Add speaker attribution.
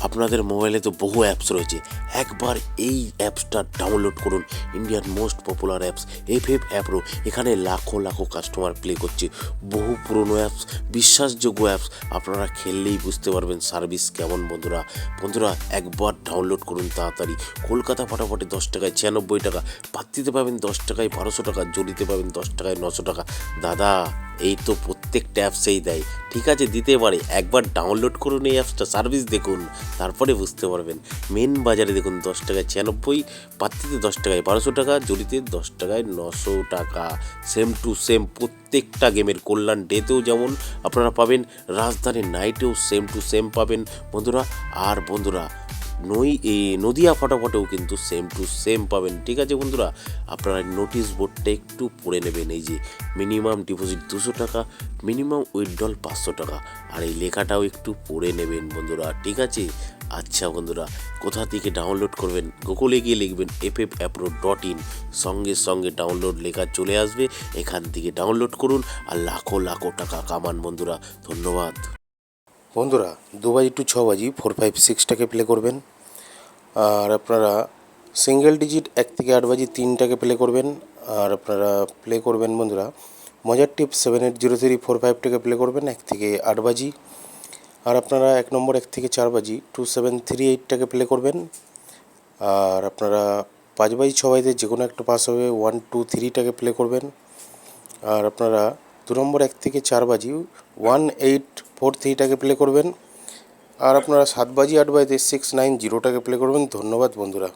Speaker 1: আপনাদের মোবাইলে তো বহু অ্যাপস রয়েছে, একবার এই অ্যাপসটা ডাউনলোড করুন। ইন্ডিয়ার most popular apps app pro. এখানে লাখো লাখো কাস্টমার প্লে করছে। বহু পুরনো অ্যাপস, বিশ্বাসযোগ্য অ্যাপস। আপনারা খেললেই বুঝতে পারবেন সার্ভিস কেমন। বন্ধুরা একবার ডাউনলোড করুন তাড়াতাড়ি। কলকাতা ফাটাফাটে 10 টাকায় 96 টাকা, পাত্তিতে পাবেন 10 টাকায় 1200 টাকা, জড়িতে পাবেন 10 টাকায় 900 টাকা। দাদা, এই তো প্রত্যেকটা অ্যাপসেই দেয়, ঠিক আছে, দিতে পারে। একবার ডাউনলোড করুন এই অ্যাপসটা, সার্ভিস দেখুন, তারপরে বুঝতে পারবেন। মেন বাজারে দেখুন 10 টাকায় 96, পাত্তিতে 10 টাকায় 1200 টাকা, জড়িতে 10 টাকায় 900 টাকা। সেম টু সেম প্রত্যেকটা গেমের। কল্যাণ ডেতেও যেমন আপনারা পাবেন, রাজধানী নাইটেও সেম টু সেম পাবেন বন্ধুরা। আর বন্ধুরা নদিয়া ফাটাফাটেও কিন্তু সেম টু সেম পাবেন, ঠিক আছে বন্ধুরা। আপনারা নোটিশ বোর্ডটা একটু পড়ে নেবেন। এই যে মিনিমাম ডিপোজিট 200 টাকা, মিনিমাম উইথড্রল 500 টাকা। আর এই লেখাটাও একটু পড়ে নেবেন বন্ধুরা, ঠিক আছে। আচ্ছা বন্ধুরা, কোথা থেকে ডাউনলোড করবেন? গুগলে গিয়ে লিখবেন FFAppro.in, সঙ্গে সঙ্গে ডাউনলোড লেখা চলে আসবে। এখান থেকে ডাউনলোড করুন আর লাখো লাখো টাকা কামান বন্ধুরা। ধন্যবাদ বন্ধুরা। 2 বাজি টু 6 বাজি 456টাকে প্লে করবেন। আর আপনারা সিঙ্গেল ডিজিট 1 থেকে 8 বাজি 3টাকে প্লে করবেন। আর আপনারা প্লে করবেন বন্ধুরা মজার টিপ 780345টাকে প্লে করবেন 1 থেকে 8 বাজি। আর আপনারা 1 নম্বর 1 থেকে 4 বাজি 2738টাকে প্লে করবেন। আর আপনারা 5 বাজি 6 বাজিতে যে কোনো একটা পাস হবে 123টাকে প্লে করবেন। আর আপনারা 2 নম্বর 1 থেকে 4 বাজি 1843টাকে প্লে করবেন। আর আপনারা 7 বাজি 8 বাজিতে 690টাকে প্লে করবেন। ধন্যবাদ বন্ধুরা।